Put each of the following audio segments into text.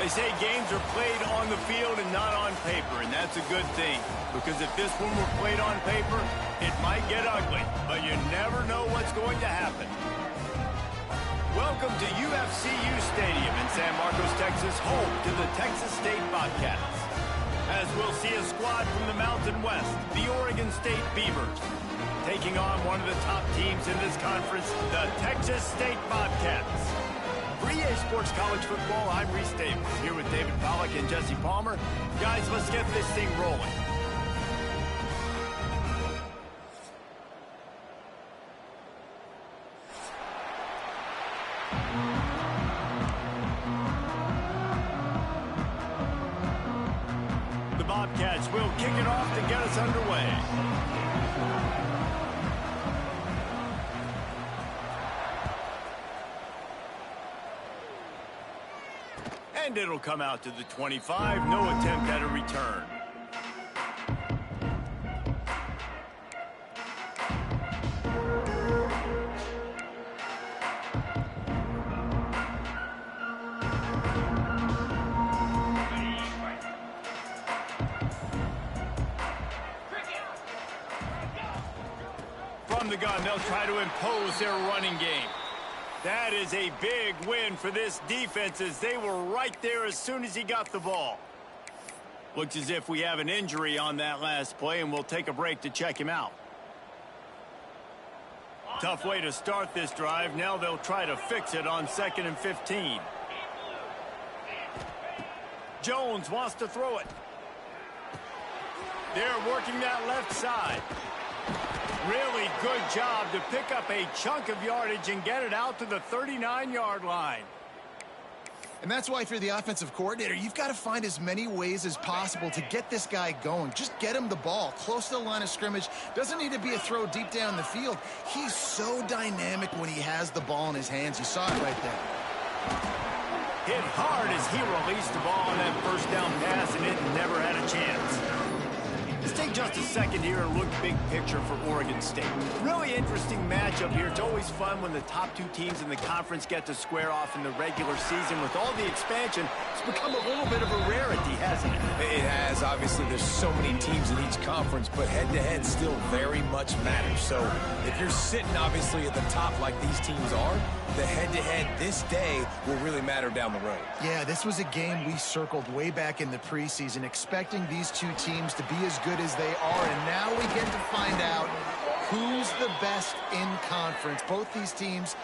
They say games are played on the field and not on paper, and that's a good thing. Because if this one were played on paper, it might get ugly, but you never know what's going to happen. Welcome to UFCU Stadium in San Marcos, Texas, home to the Texas State Bobcats. As we'll see a squad from the Mountain West, the Oregon State Beavers, taking on one of the top teams in this conference, the Texas State Bobcats. For EA Sports College Football, I'm Reese Davis, here with David Pollack and Jesse Palmer. Guys, let's get this thing rolling. The Bobcats will kick it off to get us underway. And it'll come out to the 25. No attempt at a return. From the gun, they'll try to impose their running game. That is a big win for this defense as they were right there as soon as he got the ball. Looks as if we have an injury on that last play, and we'll take a break to check him out. Tough way to start this drive. Now they'll try to fix it on 2nd and 15. Jones wants to throw it. They're working that left side. Really good job to pick up a chunk of yardage and get it out to the 39-yard line. And that's why if you're the offensive coordinator, you've got to find as many ways as possible to get this guy going. Just get him the ball close to the line of scrimmage. Doesn't need to be a throw deep down the field. He's so dynamic when he has the ball in his hands. You saw it right there. Hit hard as he released the ball on that first down pass, and it never had a chance. Let's take just a second here and look big picture for Oregon State. Really interesting matchup here. It's always fun when the top two teams in the conference get to square off in the regular season. With all the expansion, it's become a little bit of a rarity, hasn't it? It has. Obviously, there's so many teams in each conference, but head-to-head still very much matters. So if you're sitting, obviously, at the top like these teams are, the head-to-head this day will really matter down the road. Yeah, this was a game we circled way back in the preseason, expecting these two teams to be as good as they are, and now we get to find out who's the best in conference. Both these teams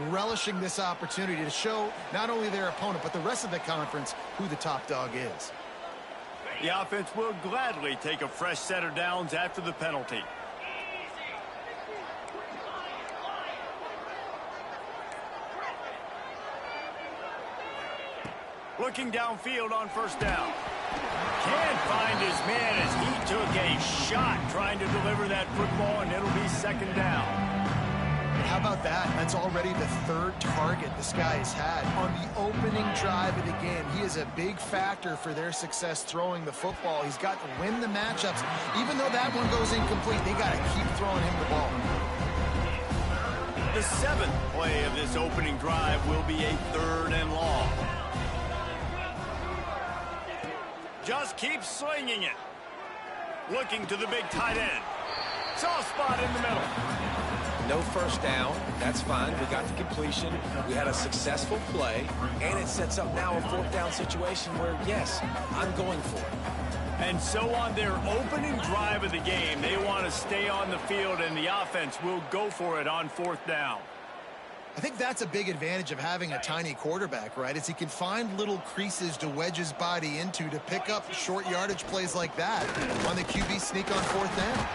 relishing this opportunity to show not only their opponent, but the rest of the conference who the top dog is. The offense will gladly take a fresh set of downs after the penalty. Looking downfield on first down. Can't find his man as he took a shot trying to deliver that football, and it'll be 2nd down. How about that? That's already the 3rd target this guy has had on the opening drive of the game. He is a big factor for their success throwing the football. He's got to win the matchups. Even though that one goes incomplete, they got to keep throwing him the ball. The 7th play of this opening drive will be a 3rd and long. Just keep slinging it. Looking to the big tight end. Soft spot in the middle. No first down. That's fine. We got the completion. We had a successful play. And it sets up now a 4th down situation where, yes, I'm going for it. And so on their opening drive of the game, they want to stay on the field, and the offense will go for it on 4th down. I think that's a big advantage of having a tiny quarterback, right? Is he can find little creases to wedge his body into to pick up short yardage plays like that on the QB sneak on 4th down.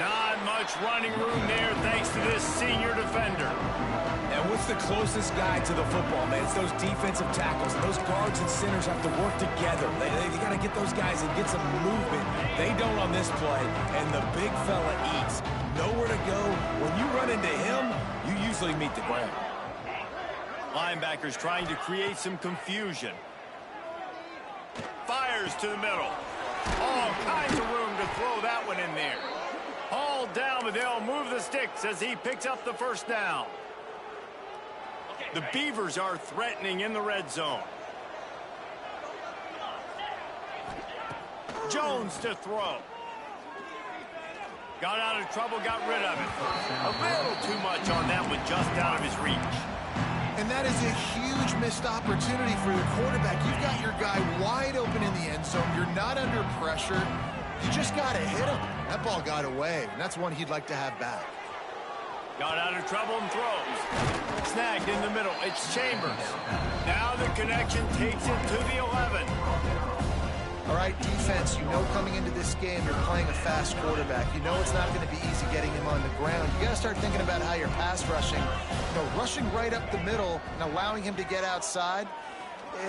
Not much running room there thanks to this senior defender. And what's the closest guy to the football, man? It's those defensive tackles. Those guards and centers have to work together. They got to get those guys and get some movement. They don't on this play, and the big fella eats. Nowhere to go. When you run into him, you usually meet the ground. Linebackers trying to create some confusion. Fires to the middle. All kinds of room to throw that one in there. Hauled down, but they'll move the sticks as he picks up the first down. The Beavers are threatening in the red zone. Jones to throw. Got out of trouble, got rid of it. A little too much on that one, just out of his reach. And that is a huge missed opportunity for the quarterback. You've got your guy wide open in the end zone. You're not under pressure. You just got to hit him. That ball got away, and that's one he'd like to have back. Got out of trouble and throws. Snagged in the middle. It's Chambers. Now the connection takes it to the 11. All right, defense, you know coming into this game you're playing a fast quarterback. You know it's not going to be easy getting him on the ground. You got to start thinking about how you're pass rushing. Rushing right up the middle and allowing him to get outside,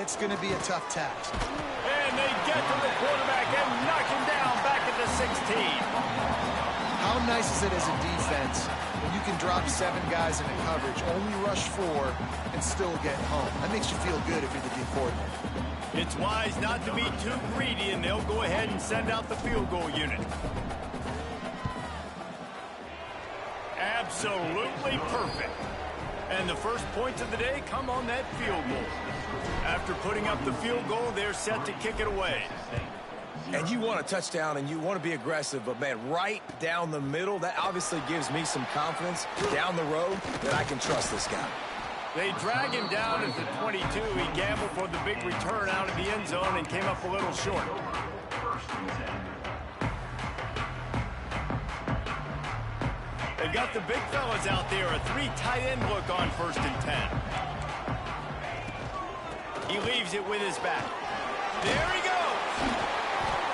it's going to be a tough task. And they get to the quarterback and knock him down back at the 16. How nice is it as a defense when you can drop 7 guys into coverage, only rush 4, and still get home? That makes you feel good if you're the D coordinator. It's wise not to be too greedy, and they'll go ahead and send out the field goal unit. Absolutely perfect. And the first points of the day come on that field goal. After putting up the field goal, they're set to kick it away. And you want a touchdown and you want to be aggressive, but man, right down the middle, that obviously gives me some confidence down the road that I can trust this guy. They drag him down at the 22. He gambled for the big return out of the end zone and came up a little short. They've got the big fellas out there, a 3 tight end look on 1st and 10. He leaves it with his back. There he goes.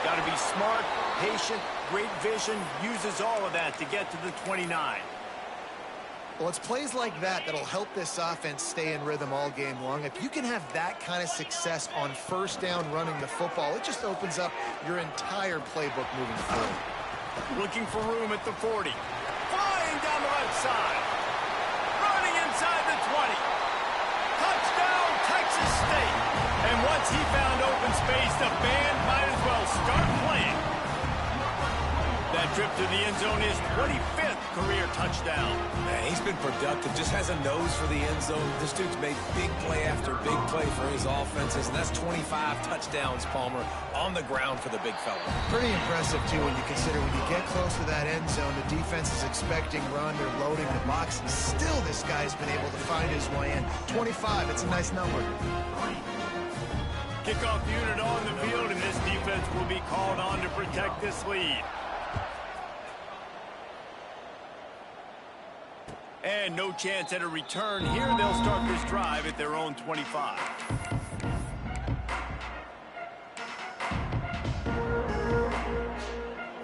Got to be smart, patient, great vision, uses all of that to get to the 29. Well, it's plays like that that'll help this offense stay in rhythm all game long. If you can have that kind of success on 1st down running the football, it just opens up your entire playbook moving forward. Looking for room at the 40. Flying down the left side. Running inside the 20. Touchdown, Texas State. And once he found open space, the band might as well start playing. That trip to the end zone is 25th career touchdown. Man, he's been productive, just has a nose for the end zone. This dude's made big play after big play for his offenses, and that's 25 touchdowns, Palmer, on the ground for the big fella. Pretty impressive, too, when you consider when you get close to that end zone, the defense is expecting run, they're loading the box, and still this guy's been able to find his way in. 25, it's a nice number. Kickoff unit on the field, and this defense will be called on to protect this lead. And no chance at a return here. They'll start this drive at their own 25.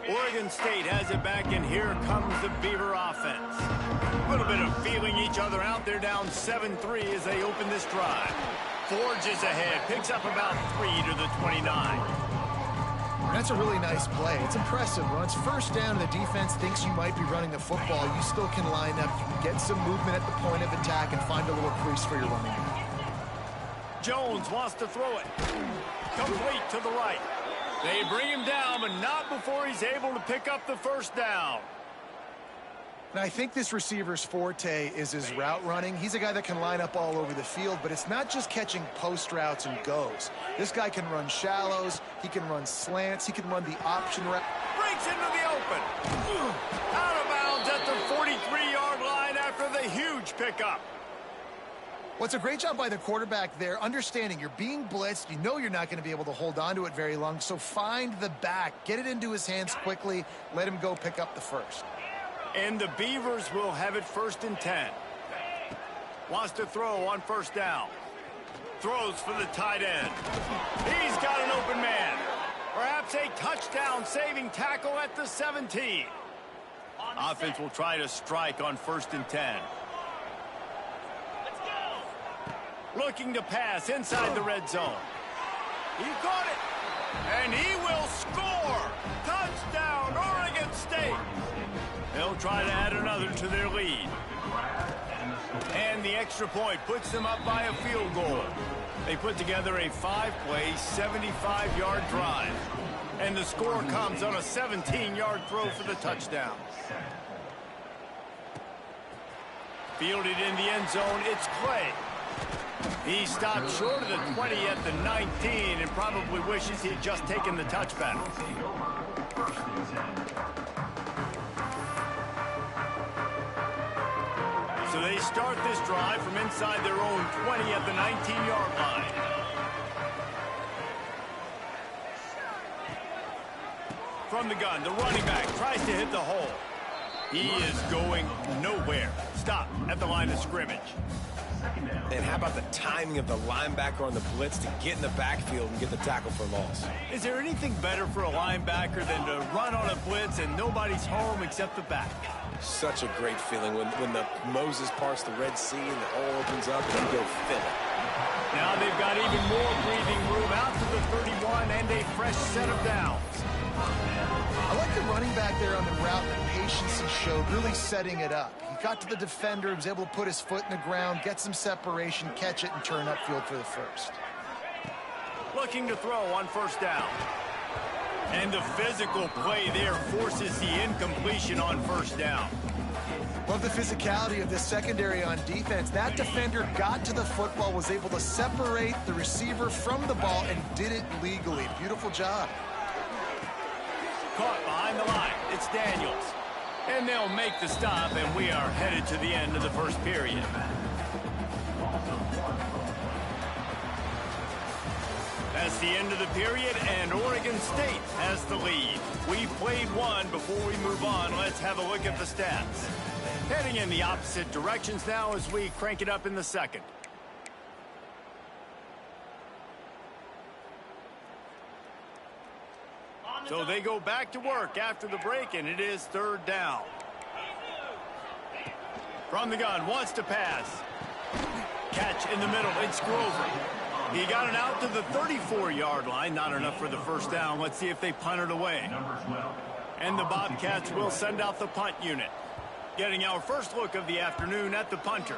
Oregon State has it back, and here comes the Beaver offense. A little bit of feeling each other out. They're down 7-3 as they open this drive. Forges ahead, picks up about 3 to the 29. That's a really nice play. It's impressive. When it's 1st down and the defense thinks you might be running the football, you still can line up. You can get some movement at the point of attack and find a little crease for your running back. Jones wants to throw it. Complete to the right. They bring him down, but not before he's able to pick up the 1st down. And I think this receiver's forte is his route running. He's a guy that can line up all over the field, but it's not just catching post routes and goes. This guy can run shallows, he can run slants, he can run the option route. Breaks into the open. Out of bounds at the 43-yard line after the huge pickup. Well, it's a great job by the quarterback there, understanding you're being blitzed. You know you're not going to be able to hold on to it very long, so find the back. Get it into his hands quickly. Let him go pick up the 1st. And the Beavers will have it 1st and 10. Wants to throw on 1st down. Throws for the tight end. He's got an open man. Perhaps a touchdown-saving tackle at the 17. Offense will try to strike on 1st and 10. Looking to pass inside the red zone. He caught it. And he will score. Touchdown, Oregon State. They'll try to add another to their lead. And the extra point puts them up by a field goal. They put together a 5-play, 75-yard drive. And the score comes on a 17-yard throw for the touchdown. Fielded in the end zone, it's Clay. He stopped short of the 20 at the 19 and probably wishes he had just taken the touchback. So they start this drive from inside their own 20 at the 19-yard line. From the gun, the running back tries to hit the hole. He is going nowhere. Stop at the line of scrimmage. And how about the timing of the linebacker on the blitz to get in the backfield and get the tackle for loss? Is there anything better for a linebacker than to run on a blitz and nobody's home except the back? Such a great feeling when the Moses parts the Red Sea and the hole opens up and you go fill it. Now they've got even more breathing room out to the 31 and a fresh set of downs. I like the running back there on the route, the patience he showed, really setting it up. He got to the defender, he was able to put his foot in the ground, get some separation, catch it, and turn upfield for the first. Looking to throw on first down. And the physical play there forces the incompletion on first down. Love the physicality of this secondary on defense. That defender got to the football, was able to separate the receiver from the ball, and did it legally. Beautiful job. Caught behind the line. It's Daniels. And they'll make the stop, and we are headed to the end of the first period. That's the end of the period, and Oregon State has the lead. We played one. Before we move on, let's have a look at the stats. Heading in the opposite directions now as we crank it up in the second. So they go back to work after the break, and it is third down. From the gun, wants to pass. Catch in the middle, it's Grover. He got it out to the 34-yard line. Not enough for the first down. Let's see if they punt it away. And the Bobcats will send out the punt unit. Getting our first look of the afternoon at the punter.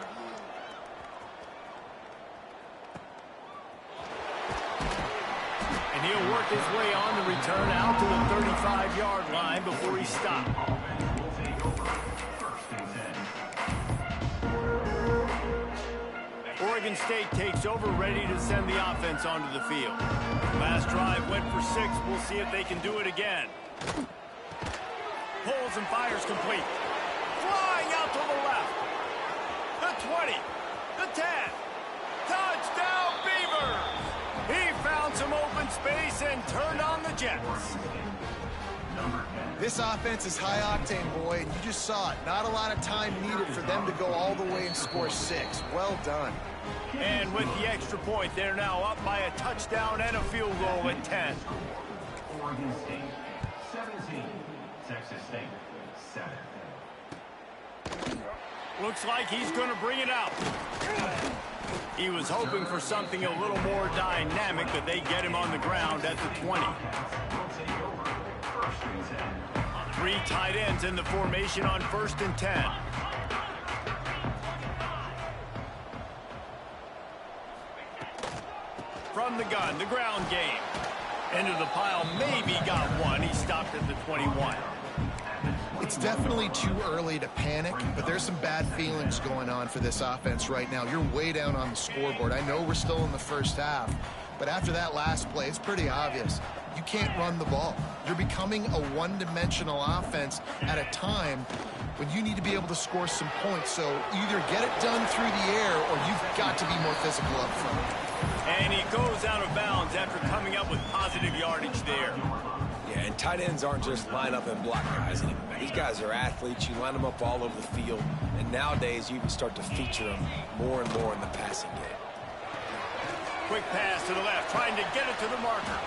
And he'll work his way on the return out to the 35-yard line before he stopped. Oregon State takes over, ready to send the offense onto the field. Last drive went for 6. We'll see if they can do it again. Pulls and fires complete. Flying out to the left. The 20. The 10. Touchdown, Beavers! He found some open space and turned on the Jets. This offense is high octane, boy, and you just saw it. Not a lot of time needed for them to go all the way and score 6. Well done. And with the extra point, they're now up by a touchdown and a field goal at 10. Oregon State, 17. Texas State, 7. Looks like he's going to bring it out. He was hoping for something a little more dynamic, but they get him on the ground at the 20. 3 tight ends in the formation on 1st and 10. From the gun, the ground game. Into the pile, maybe got one. He stopped at the 21. It's definitely too early to panic, but there's some bad feelings going on for this offense right now. You're way down on the scoreboard. I know we're still in the first half, but after that last play, it's pretty obvious. You can't run the ball. You're becoming a one-dimensional offense at a time when you need to be able to score some points. So either get it done through the air or you've got to be more physical up front. And he goes out of bounds after coming up with positive yardage there. Yeah, and tight ends aren't just line up and block guys anymore. These guys are athletes. You line them up all over the field. And nowadays, you can start to feature them more and more in the passing game. Quick pass to the left, trying to get it to the marker.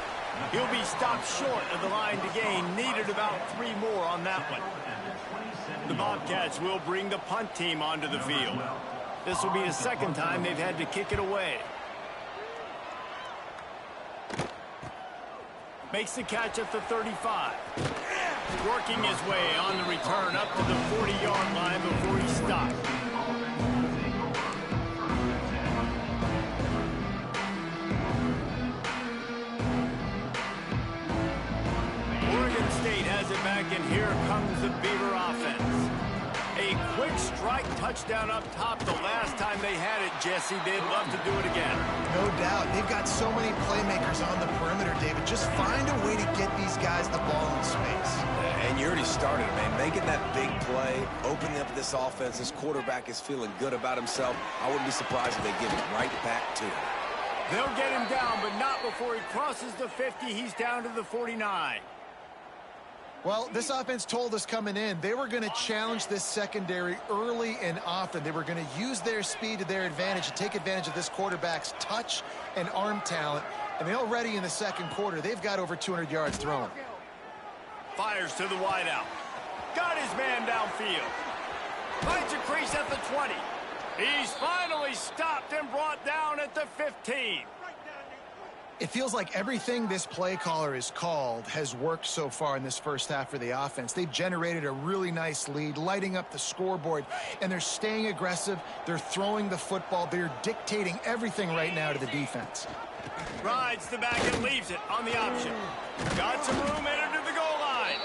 He'll be stopped short of the line to gain. Needed about 3 more on that one. The Bobcats will bring the punt team onto the field. This will be the second time they've had to kick it away. Makes the catch at the 35. Working his way on the return up to the 40-yard line before he stopped. Oregon State has it back, and here comes the Beaver offense. A quick strike. strike touchdown up top the last time they had it, Jesse. They'd love to do it again. No doubt. They've got so many playmakers on the perimeter, David. Just find a way to get these guys the ball in space. And you already started, man. Making that big play, opening up this offense. This quarterback is feeling good about himself. I wouldn't be surprised if they give it right back to him. They'll get him down, but not before he crosses the 50. He's down to the 49. Well, this offense told us coming in they were going to challenge this secondary early and often. They were going to use their speed to their advantage and take advantage of this quarterback's touch and arm talent. And already in the second quarter, they've got over 200 yards thrown. Fires to the wideout. Got his man downfield. Finds a crease at the 20. He's finally stopped and brought down at the 15. It feels like everything this play caller has called has worked so far in this first half for the offense. They've generated a really nice lead, lighting up the scoreboard, and they're staying aggressive. They're throwing the football. They're dictating everything right now to the defense. Rides the back and leaves it on the option. Got some room headed to the goal line.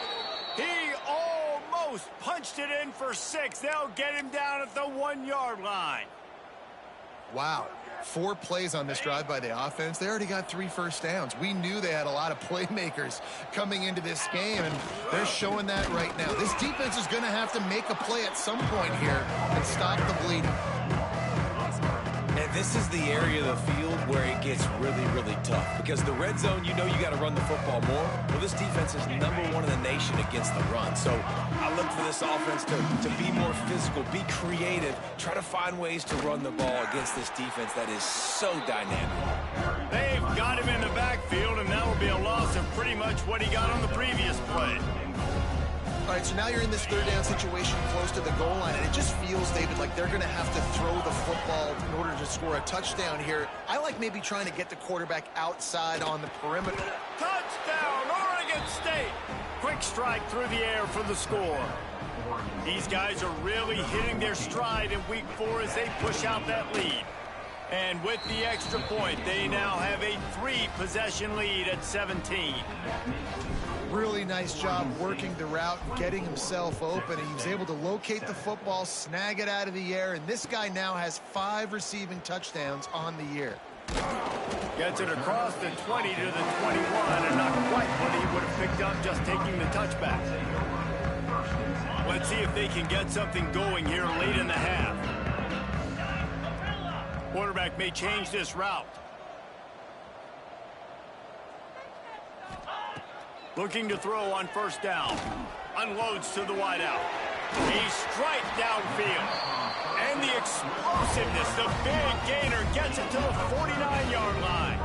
He almost punched it in for 6. They'll get him down at the 1-yard line. Wow. 4 plays on this drive by the offense. They already got 3 first downs. We knew they had a lot of playmakers coming into this game, and they're showing that right now. This defense is going to have to make a play at some point here and stop the bleeding. And this is the area of the field where it gets really, really tough. Because the red zone, you know you got to run the football more. Well, this defense is #1 in the nation against the run. So I look for this offense to be more physical, be creative, try to find ways to run the ball against this defense that is so dynamic. They've got him in the backfield, and that will be a loss of pretty much what he got on the previous play. All right, so now you're in this 3rd down situation close to the goal line, and it just feels, David, like they're going to have to throw the football in order to score a touchdown here. I like maybe trying to get the quarterback outside on the perimeter. Touchdown, Oregon State! Quick strike through the air for the score. These guys are really hitting their stride in week 4 as they push out that lead. And with the extra point, they now have a 3-possession lead at 17. Really nice job working the route, getting himself open, and he was able to locate the football, snag it out of the air, and this guy now has 5 receiving touchdowns on the year. Gets it across the 20 to the 21, and not quite what he would have picked up just taking the touchback. Let's see if they can get something going here late in the half. Quarterback may change this route. Looking to throw on first down. Unloads to the wideout. A strike downfield. And the explosiveness, the big gainer gets it to the 49-yard line.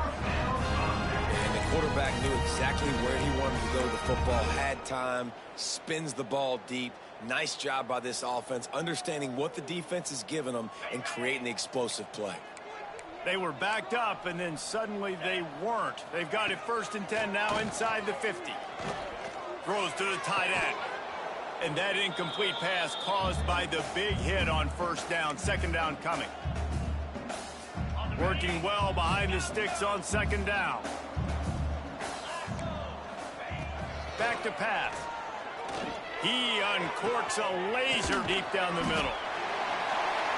And the quarterback knew exactly where he wanted to go with the football, had time, spins the ball deep. Nice job by this offense, understanding what the defense is giving them and creating the explosive play. They were backed up, and then suddenly they weren't. They've got it 1st and 10 now inside the 50. Throws to the tight end. And that incomplete pass caused by the big hit on first down. 2nd down coming. Working well behind the sticks on 2nd down. Back to pass. He uncorks a laser deep down the middle.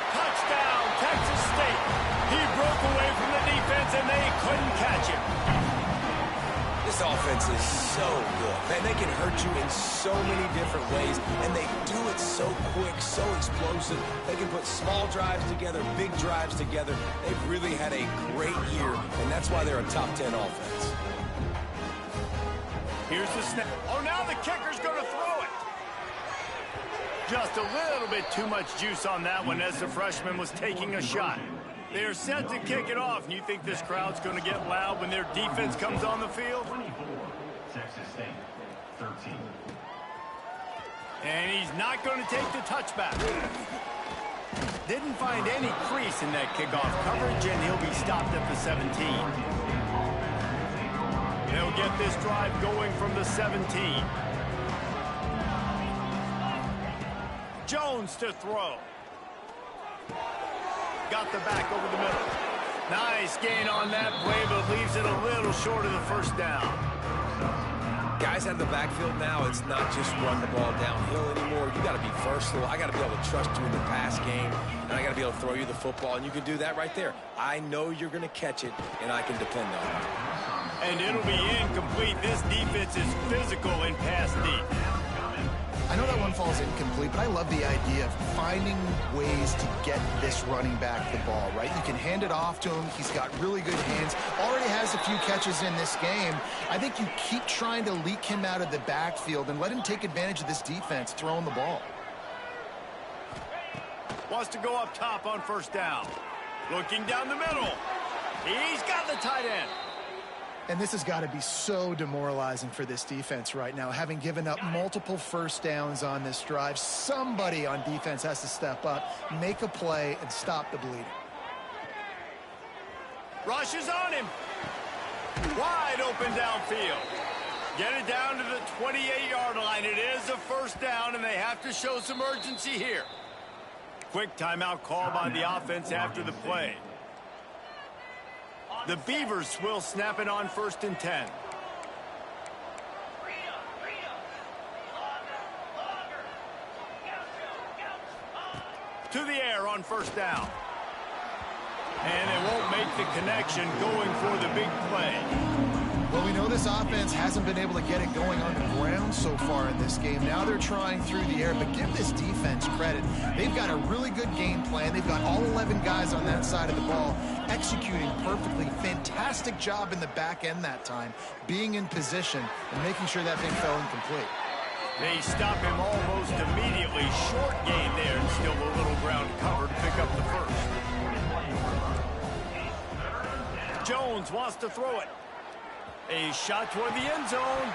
Touchdown, Texas State. He broke away from the defense, and they couldn't catch him. This offense is so good. Man, they can hurt you in so many different ways, and they do it so quick, so explosive. They can put small drives together, big drives together. They've really had a great year, and that's why they're a top 10 offense. Here's the snap. Oh, now the kicker's going to throw it. Just a little bit too much juice on that one as the freshman was taking a shot. They're set to kick it off, and you think this crowd's going to get loud when their defense comes on the field? 24, Texas State, 13. And he's not going to take the touchback. Didn't find any crease in that kickoff coverage, and he'll be stopped at the 17. They'll get this drive going from the 17. Jones to throw. Got the back over the middle. Nice gain on that play, but leaves it a little short of the first down. Guys guys out of the backfield now, it's not just run the ball downhill anymore. You got to be versatile. I got to be able to trust you in the pass game, and I got to be able to throw you the football, and you can do that right there. I know you're going to catch it, and I can depend on it. And it'll be incomplete. This defense is physical in pass deep. I know that one falls incomplete, but I love the idea of finding ways to get this running back the ball, right? You can hand it off to him. He's got really good hands. Already has a few catches in this game. I think you keep trying to leak him out of the backfield and let him take advantage of this defense throwing the ball. Wants to go up top on first down. Looking down the middle. He's got the tight end. And this has got to be so demoralizing for this defense right now. Having given up multiple first downs on this drive, somebody on defense has to step up, make a play, and stop the bleeding. Rushes on him. Wide open downfield. Get it down to the 28-yard line. It is a first down, and they have to show some urgency here. Quick timeout call by the offense after the play. The Beavers will snap it on 1st and 10. To the air on first down. And they won't make the connection going for the big play. Well, we know this offense hasn't been able to get it going on the ground so far in this game. Now they're trying through the air, but give this defense credit. They've got a really good game plan. They've got all 11 guys on that side of the ball executing perfectly. Fantastic job in the back end that time, being in position and making sure that thing fell incomplete. They stop him almost immediately. Short gain there, and still a little ground covered to pick up the first. Jones wants to throw it. A shot toward the end zone.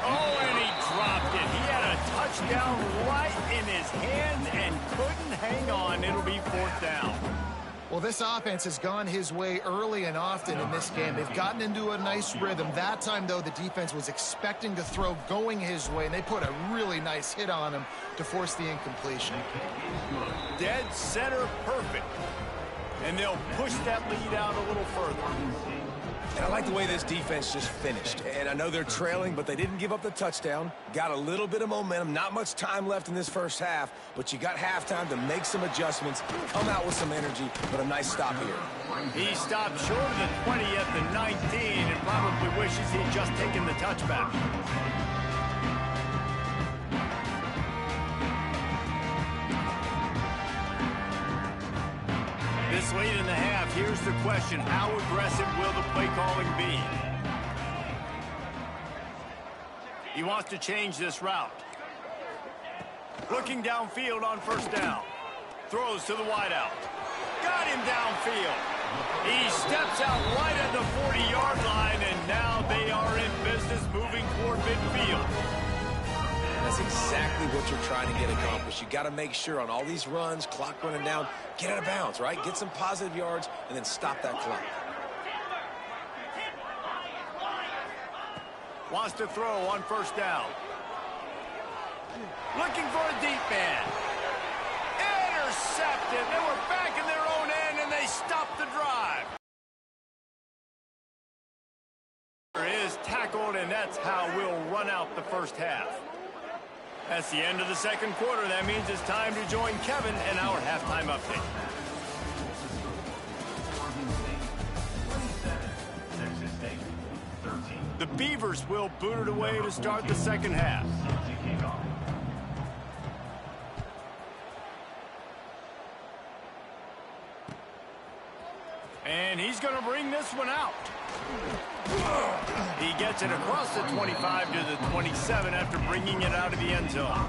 Oh, and he dropped it. He had a touchdown right in his hands and couldn't hang on. It'll be 4th down. Well, this offense has gone his way early and often in this game. They've gotten into a nice rhythm. That time, though, the defense was expecting to throw going his way, and they put a really nice hit on him to force the incompletion. Dead center perfect. And they'll push that lead out a little further. And I like the way this defense just finished. And I know they're trailing, but they didn't give up the touchdown. Got a little bit of momentum. Not much time left in this first half, but you got halftime to make some adjustments, come out with some energy, but a nice stop here. He stopped short of the 20 at the 19 and probably wishes he'd just taken the touchback. This late in the half, here's the question. How aggressive will the play calling be? He wants to change this route. Looking downfield on first down. Throws to the wideout. Got him downfield. He steps out right at the 40-yard line, and now they are in business moving toward midfield. That's exactly what you're trying to get accomplished. You got to make sure on all these runs, clock running down, get out of bounds, right? Get some positive yards and then stop that clock. Wants to throw on first down. Looking for a deep man. Intercepted. They were back in their own end and they stopped the drive. Is tackled, and that's how we'll run out the first half. That's the end of the second quarter. That means it's time to join Kevin in our halftime update. The Beavers will boot it away to start the second half. And he's going to bring this one out. He gets it across the 25 to the 27 after bringing it out of the end zone.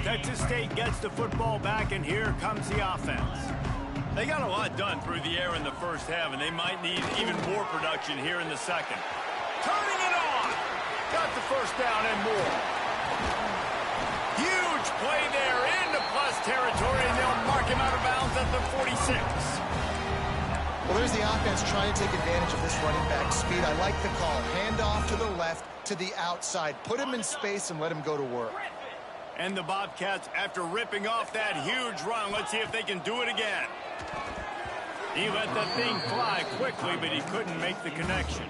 Texas State gets the football back, and here comes the offense. They got a lot done through the air in the first half, and they might need even more production here in the second. Turning it on! Got the first down and more. Huge play there into plus territory, and they'll mark him out of bounds at the 46. Well, there's the offense trying to take advantage of this running back speed. I like the call. Hand off to the left, to the outside. Put him in space and let him go to work. And the Bobcats, after ripping off that huge run, let's see if they can do it again. He let that thing fly quickly, but he couldn't make the connection.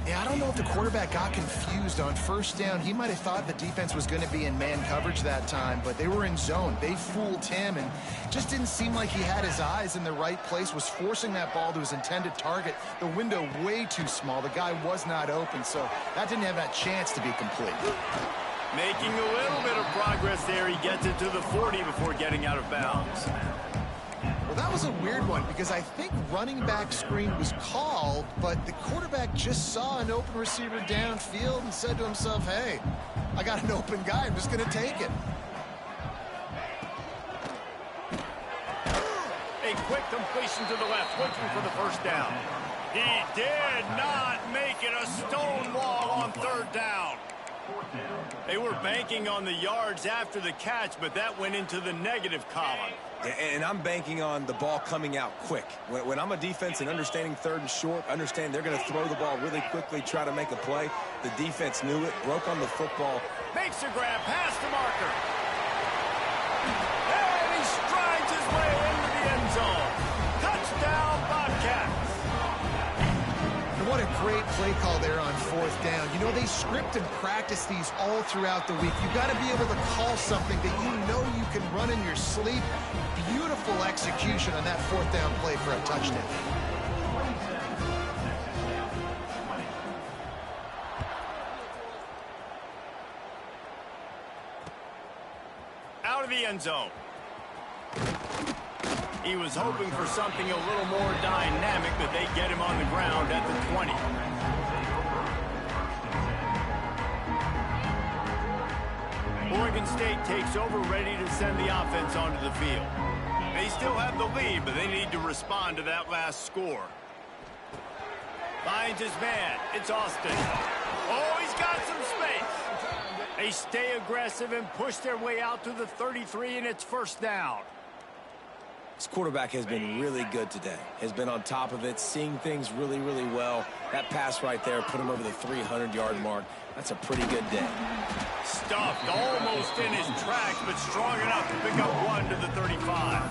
Yeah, I don't know if the quarterback got confused on first down. He might have thought the defense was going to be in man coverage that time, but they were in zone. They fooled him and just didn't seem like he had his eyes in the right place, was forcing that ball to his intended target. The window way too small. The guy was not open, so that didn't have that chance to be complete. Making a little bit of progress there. He gets it to the 40 before getting out of bounds. Well, that was a weird one because I think running back screen was called, but the quarterback just saw an open receiver downfield and said to himself, hey, I got an open guy. I'm just going to take it. A quick completion to the left, looking for the first down. He did not make it. A stone wall on third down. They were banking on the yards after the catch, but that went into the negative column. And I'm banking on the ball coming out quick. When I'm a defense and understanding third and short, understand they're going to throw the ball really quickly, try to make a play. The defense knew it, broke on the football. Makes a grab, past the marker. And he strides his way into the end zone. Touchdown, Bobcats. What a great play call there on fourth down. You know, they script and practice these all throughout the week. You've got to be able to call something that you know you can run in your sleep. Beautiful execution on that fourth down play for a touchdown. Out of the end zone. He was hoping for something a little more dynamic, but they get him on the ground at the 20. Oregon State takes over, ready to send the offense onto the field. They still have the lead, but they need to respond to that last score. Finds his man. It's Austin. Oh, he's got some space. They stay aggressive and push their way out to the 33, and it's first down. This quarterback has been really good today. Has been on top of it, seeing things really, really well. That pass right there put him over the 300-yard mark. That's a pretty good day. Stuffed almost in his tracks, but strong enough to pick up one to the 35.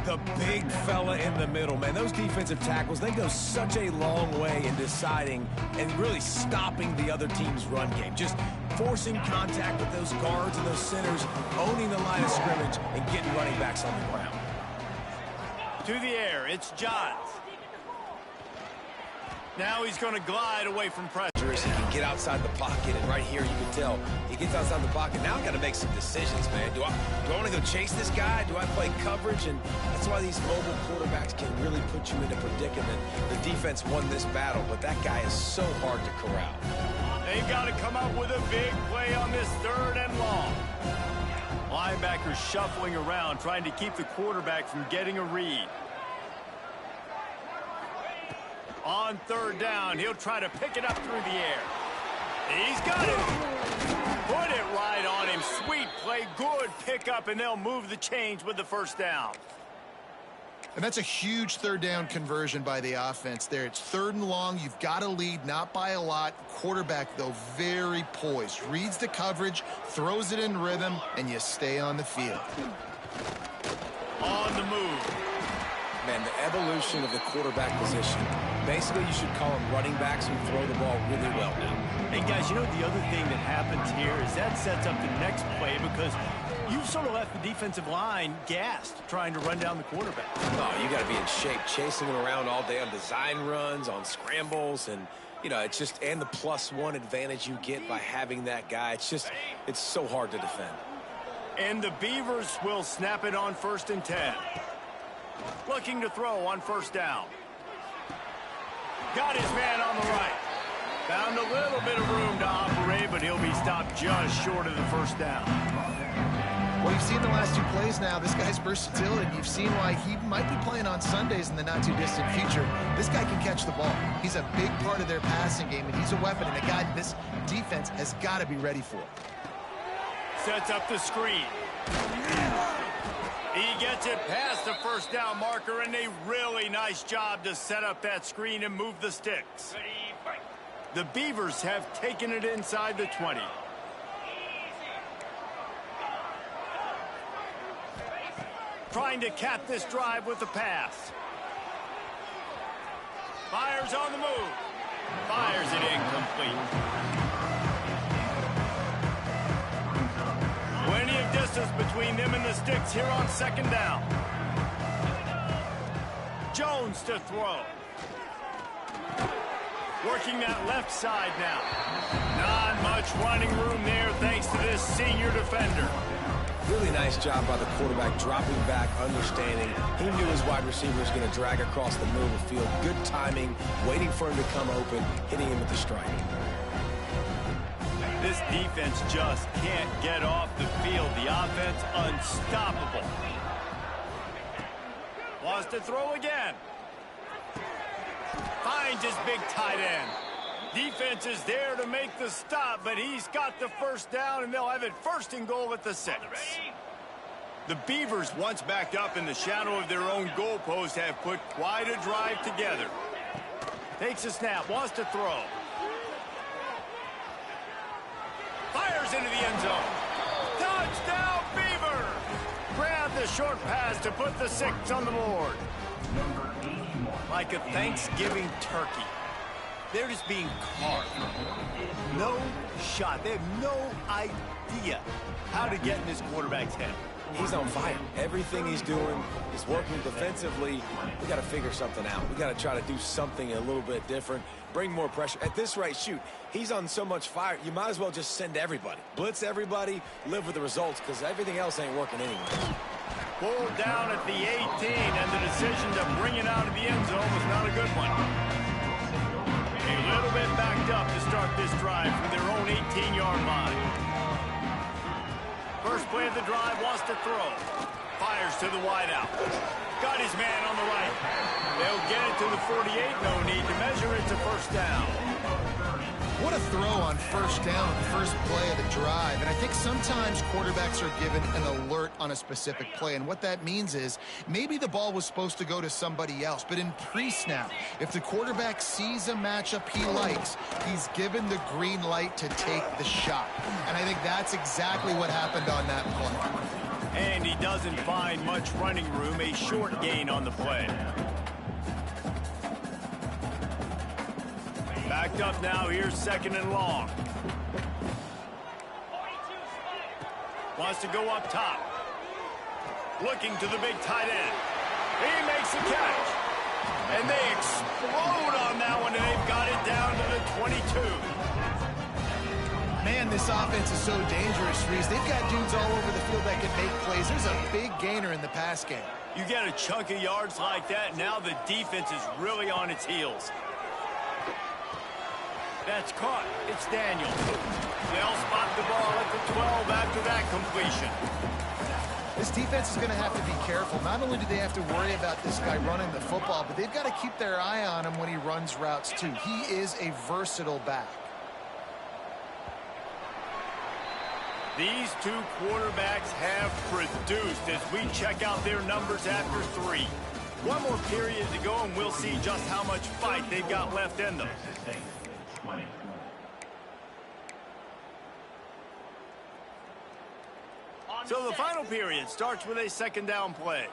The big fella in the middle, man. Those defensive tackles, they go such a long way in deciding and really stopping the other team's run game. Just forcing contact with those guards and those centers, owning the line of scrimmage, and getting running backs on the ground. To the air, it's Johns. Now he's going to glide away from pressure. He can get outside the pocket, and right here you can tell he gets outside the pocket. Now I got to make some decisions, man. Do I want to go chase this guy? Do I play coverage? And that's why these mobile quarterbacks can really put you in a predicament. The defense won this battle, but that guy is so hard to corral. They've got to come up with a big play on this third and long. Linebackers shuffling around, trying to keep the quarterback from getting a read. On third down, he'll try to pick it up through the air. He's got it. Put it right on him. Sweet play, good pickup, and they'll move the chains with the first down. And that's a huge third down conversion by the offense there. It's third and long. You've got to lead, not by a lot. Quarterback, though, very poised. Reads the coverage, throws it in rhythm, and you stay on the field. On the move. Man, the evolution of the quarterback position. Basically, you should call them running backs who throw the ball really well now. Hey, guys, you know the other thing that happens here is that sets up the next play because you've sort of left the defensive line gassed trying to run down the quarterback. Oh, you got to be in shape, chasing him around all day on design runs, on scrambles, and, you know, it's just, and the +1 advantage you get by having that guy. It's just, it's so hard to defend. And the Beavers will snap it on 1st and 10. Looking to throw on first down. Got his man on the right. Found a little bit of room to operate, but he'll be stopped just short of the first down. Well, you've seen the last two plays now. This guy's versatility. You've seen why he might be playing on Sundays in the not-too-distant future. This guy can catch the ball. He's a big part of their passing game, and he's a weapon and a guy this defense has got to be ready for. Sets up the screen. He gets it past the first down marker, and a really nice job to set up that screen and move the sticks. The Beavers have taken it inside the 20. Trying to cap this drive with the pass. Fires on the move. Fires it incomplete. Plenty of distance between them and the sticks here on second down. Jones to throw. Working that left side now. Not much running room there thanks to this senior defender. Really nice job by the quarterback, dropping back, understanding. He knew his wide receiver was going to drag across the middle of the field. Good timing, waiting for him to come open, hitting him with the strike. This defense just can't get off the field. The offense unstoppable. Wants to throw again. Finds his big tight end. Defense is there to make the stop, but he's got the first down, and they'll have it first and goal at the 6. The Beavers, once backed up in the shadow of their own goalpost, have put quite a drive together. Takes a snap, wants to throw. Fires into the end zone. Touchdown, Beaver! Grab the short pass to put the 6 on the board. Like a Thanksgiving turkey. They're just being carved. No shot. They have no idea how to get in this quarterback's head. He's on fire. Everything he's doing is working defensively. We got to figure something out. We got to try to do something a little bit different. Bring more pressure. At this rate, shoot, he's on so much fire, you might as well just send everybody. Blitz everybody, live with the results, because everything else ain't working anyway. Pulled down at the 18, and the decision to bring it out of the end zone was not a good one. A little bit backed up to start this drive from their own 18-yard line. First play of the drive, wants to throw. Fires to the wideout. Got his man on the right. They'll get it to the 48. No need to measure it to first down. What a throw on first down on the first play of the drive. And I think sometimes quarterbacks are given an alert on a specific play. And what that means is maybe the ball was supposed to go to somebody else. But in pre-snap, if the quarterback sees a matchup he likes, he's given the green light to take the shot. And I think that's exactly what happened on that play. And he doesn't find much running room. A short gain on the play. Backed up now, here's second and long. Wants to go up top. Looking to the big tight end. He makes the catch. And they explode on that one, and they've got it down to the 22. Man, this offense is so dangerous, Reese. They've got dudes all over the field that can make plays. There's a big gainer in the pass game. You get a chunk of yards like that, now the defense is really on its heels. That's caught. It's Daniels. They'll spot the ball at the 12 after that completion. This defense is going to have to be careful. Not only do they have to worry about this guy running the football, but they've got to keep their eye on him when he runs routes too. He is a versatile back. These two quarterbacks have produced as we check out their numbers after 3. One more period to go, and we'll see just how much fight they've got left in them. So the final period starts with a second down play.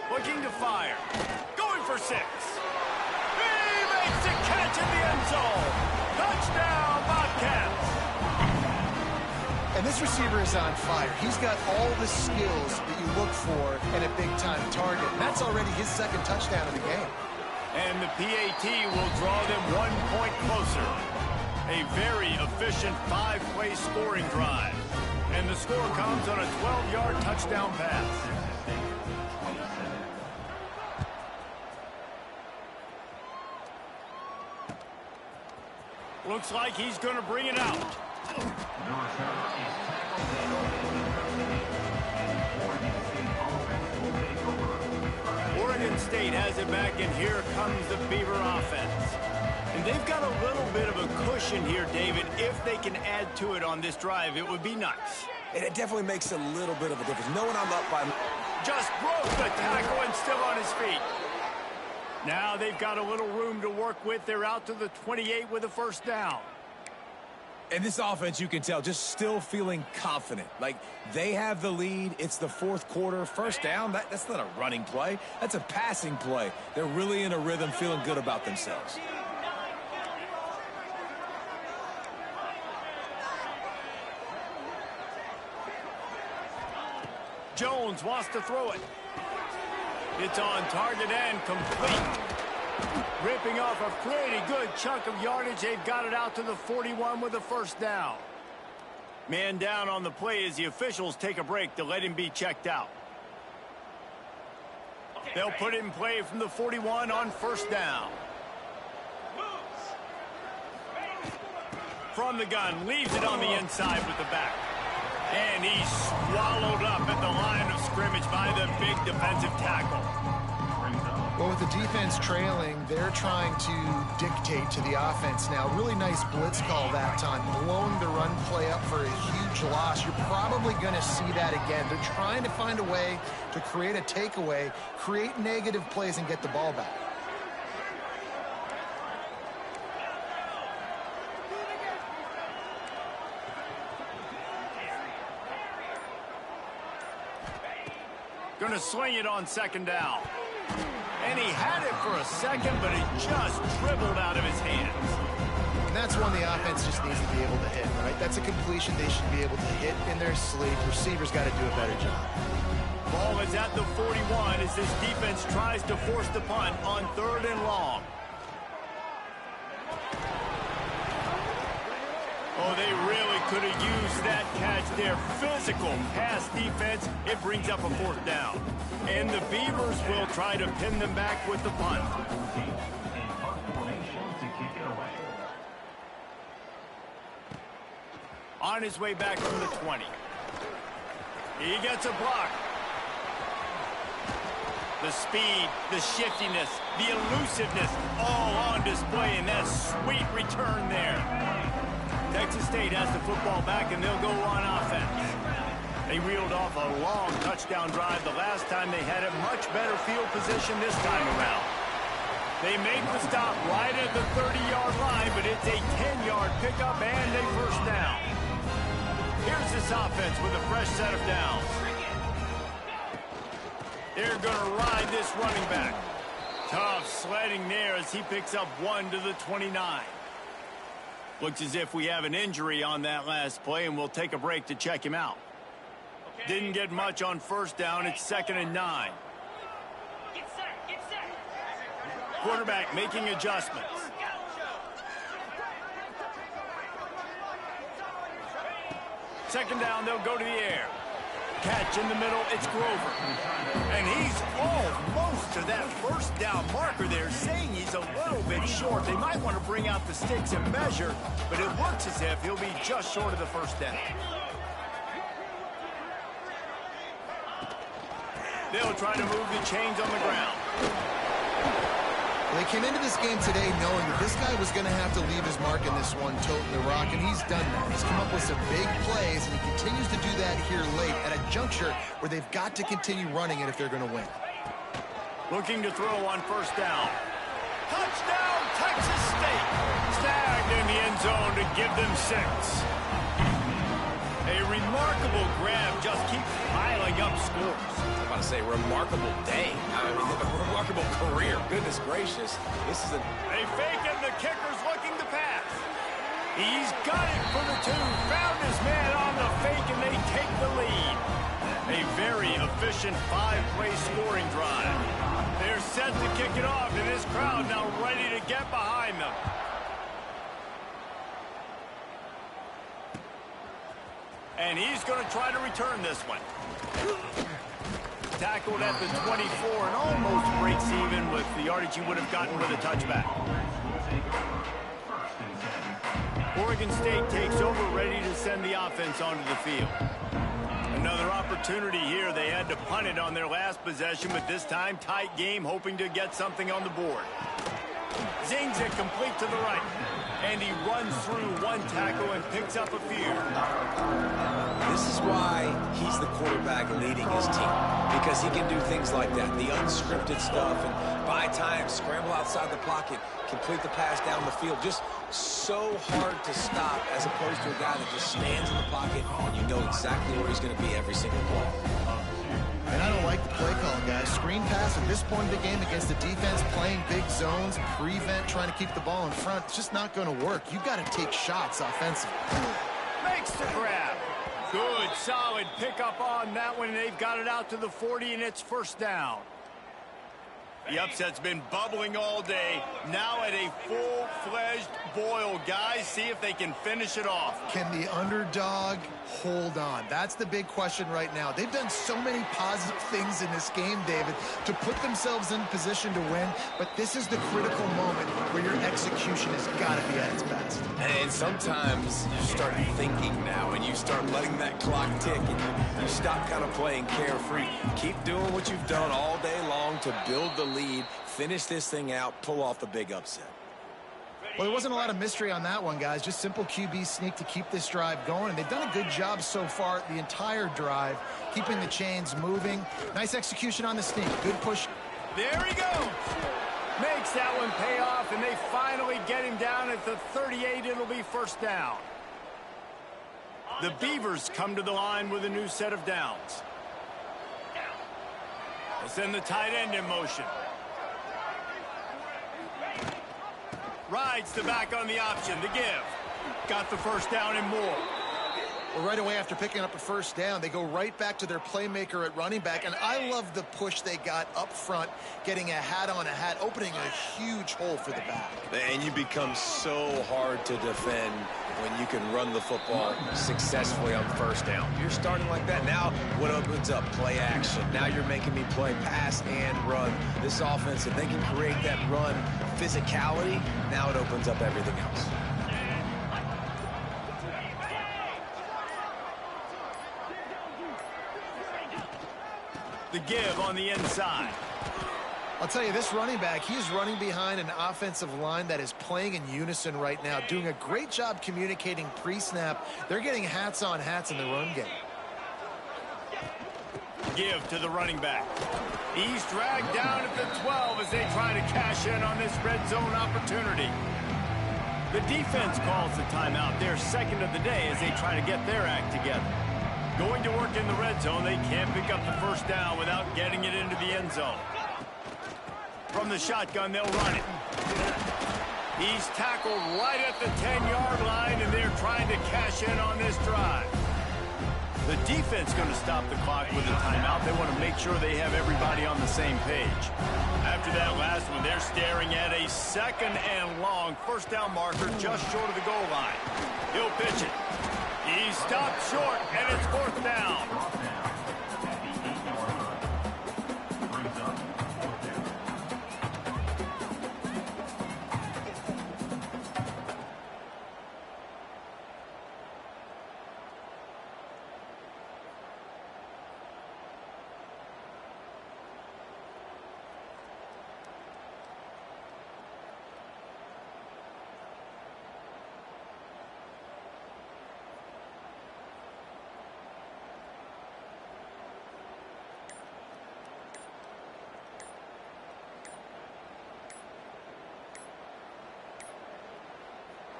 Looking to fire. Going for 6. He makes the catch in the end zone. Touchdown, Bobcats. And this receiver is on fire. He's got all the skills that you look for in a big-time target. And that's already his second touchdown of the game. And the PAT will draw them 1 point closer. A very efficient 5-play scoring drive. And the score comes on a 12-yard touchdown pass. Looks like he's going to bring it out. Oregon State has it back, and here comes the Beaver offense. And they've got a little bit of a cushion here, David. If they can add to it on this drive, it would be nice. And it definitely makes a little bit of a difference. Knowing I'm up by... Just broke the tackle and still on his feet. Now they've got a little room to work with. They're out to the 28 with a first down. And this offense, you can tell, just still feeling confident. Like, they have the lead. It's the fourth quarter. First down, that's not a running play. That's a passing play. They're really in a rhythm, feeling good about themselves. Jones wants to throw it. It's on target and complete. Ripping off a pretty good chunk of yardage. They've got it out to the 41 with a first down. Man down on the play as the officials take a break to let him be checked out. They'll put it in play from the 41 on first down. From the gun, leaves it on the inside with the back. And he's swallowed up at the line of scrimmage by the big defensive tackle. Well, with the defense trailing, they're trying to dictate to the offense now. Really nice blitz call that time, blowing the run play up for a huge loss. You're probably going to see that again. They're trying to find a way to create a takeaway, create negative plays, and get the ball back. Going to sling it on second down. And he had it for a second, but it just dribbled out of his hands. And that's one the offense just needs to be able to hit, right? That's a completion they should be able to hit in their sleep. Receivers got to do a better job. Ball is at the 41 as this defense tries to force the punt on 3rd and long. Oh, they really could have used that catch there. Physical pass defense. It brings up a 4th down. And the Beavers will try to pin them back with the punt. On his way back from the 20. He gets a block. The speed, the shiftiness, the elusiveness, all on display in that sweet return there. Texas State has the football back, and they'll go on offense. They reeled off a long touchdown drive the last time they had a much better field position this time around. They make the stop right at the 30-yard line, but it's a 10-yard pickup and a first down. Here's this offense with a fresh set of downs. They're going to ride this running back. Tough sledding there as he picks up 1 to the 29. Looks as if we have an injury on that last play, and we'll take a break to check him out. Didn't get much on first down. It's 2nd and 9. Quarterback making adjustments. Second down, they'll go to the air. Catch in the middle, it's Grover. And he's almost to that first down marker there, saying he's a little bit short. They might want to bring out the sticks and measure, but it looks as if he'll be just short of the first down. They'll try to move the chains on the ground. They came into this game today knowing that this guy was going to have to leave his mark in this one, toting the rock, and he's done that. He's come up with some big plays, and he continues to do that here late at a juncture where they've got to continue running it if they're going to win. Looking to throw on first down. Touchdown, Texas State. Snagged in the end zone to give them 6. A remarkable grab just keeps piling up scores. I'm about to say, remarkable day. I mean, a remarkable career. Goodness gracious. This is They fake him. The kicker's looking to pass. He's got it for the 2. Found his man on the fake, and they take the lead. A very efficient 5-play scoring drive. They're set to kick it off, and this crowd now ready to get behind them. And he's going to try to return this one. Tackled at the 24 and almost breaks even with the yardage he would have gotten with a touchback. Oregon State takes over, ready to send the offense onto the field. Another opportunity here. They had to punt it on their last possession, but this time tight game, hoping to get something on the board. Zings it complete to the right. And he runs through one tackle and picks up a few. This is why he's the quarterback leading his team, because he can do things like that, the unscripted stuff, and buy time, scramble outside the pocket, complete the pass down the field. Just so hard to stop as opposed to a guy that just stands in the pocket and you know exactly where he's going to be every single play. And I don't like the play call, guys. Screen pass at this point in the game against the defense, playing big zones, prevent, trying to keep the ball in front. It's just not going to work. You've got to take shots offensively. Makes the grab. Good, solid pickup on that one. They've got it out to the 40, and it's first down. The upset's been bubbling all day. Now at a full-fledged boil. Guys, see if they can finish it off. Can the underdog hold on? That's the big question right now. They've done so many positive things in this game, David, to put themselves in position to win, but this is the critical moment where your execution has got to be at its best. And sometimes you start thinking now, and you start letting that clock tick, and you stop kind of playing carefree. Keep doing what you've done all day long to build the lead, finish this thing out, pull off the big upset. Well, there wasn't a lot of mystery on that one, guys. Just simple QB sneak to keep this drive going. And they've done a good job so far the entire drive, keeping the chains moving. Nice execution on the sneak. Good push. There he goes. Makes that one pay off, and they finally get him down at the 38. It'll be first down. The Beavers come to the line with a new set of downs. They'll send the tight end in motion. Rides the back on the option. The give. Got the first down and more. Well, right away after picking up a first down, they go right back to their playmaker at running back. And I love the push they got up front, getting a hat on a hat, opening a huge hole for the back. And you become so hard to defend when you can run the football successfully on first down. You're starting like that. Now what opens up? Play action. Now you're making me play pass and run. This offense, if they can create that run physicality, now it opens up everything else. The give on the inside. I'll tell you, this running back, he's running behind an offensive line that is playing in unison right now, doing a great job communicating pre-snap. They're getting hats on hats in the run game. Give to the running back. He's dragged down at the 12 as they try to cash in on this red zone opportunity. The defense calls the timeout, their second of the day, as they try to get their act together. Going to work in the red zone, they can't pick up the first down without getting it into the end zone. From the shotgun, they'll run it. He's tackled right at the 10-yard line, and they're trying to cash in on this drive. The defense going to stop the clock with a timeout. They want to make sure they have everybody on the same page. After that last one, they're staring at a second and long first down marker just short of the goal line. He'll pitch it. He stopped short, and it's fourth down.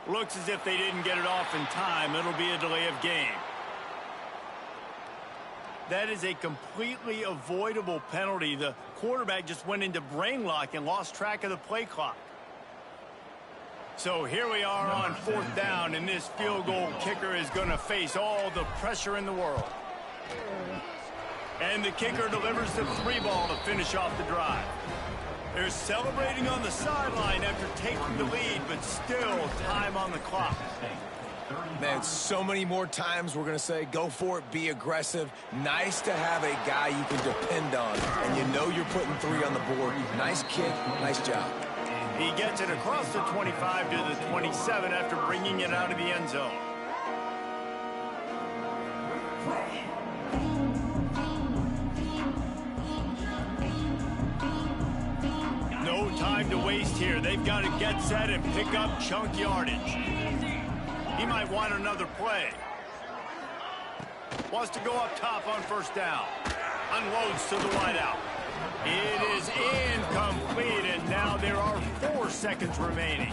Looks as if they didn't get it off in time. It'll be a delay of game. That is a completely avoidable penalty. The quarterback just went into brain lock and lost track of the play clock. So here we are on fourth down, and this field goal kicker is going to face all the pressure in the world. And the kicker delivers the 3-ball to finish off the drive. They're celebrating on the sideline after taking the lead, but still time on the clock. Man, so many more times we're going to say, go for it, be aggressive. Nice to have a guy you can depend on, and you know you're putting 3 on the board. Nice kick, nice job. He gets it across the 25 to the 27 after bringing it out of the end zone. No No time to waste here. They've got to get set and pick up chunk yardage. He might want another play. Wants to go up top on first down. Unloads to the wideout. It is incomplete, and now there are 4 seconds remaining.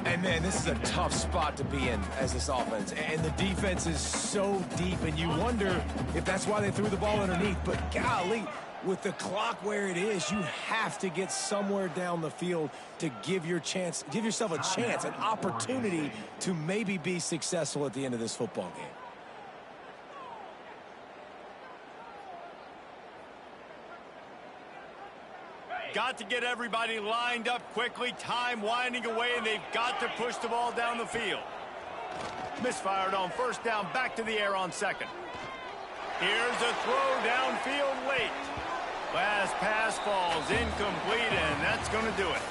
And, man, this is a tough spot to be in as this offense. And the defense is so deep, and you wonder if that's why they threw the ball underneath. But, golly, with the clock where it is, you have to get somewhere down the field to give yourself a chance, an opportunity to maybe be successful at the end of this football game. Got to get everybody lined up quickly. Time winding away, and they've got to push the ball down the field. Misfired on first down, back to the air on second. Here's a throw downfield late. Last pass falls incomplete, and that's going to do it.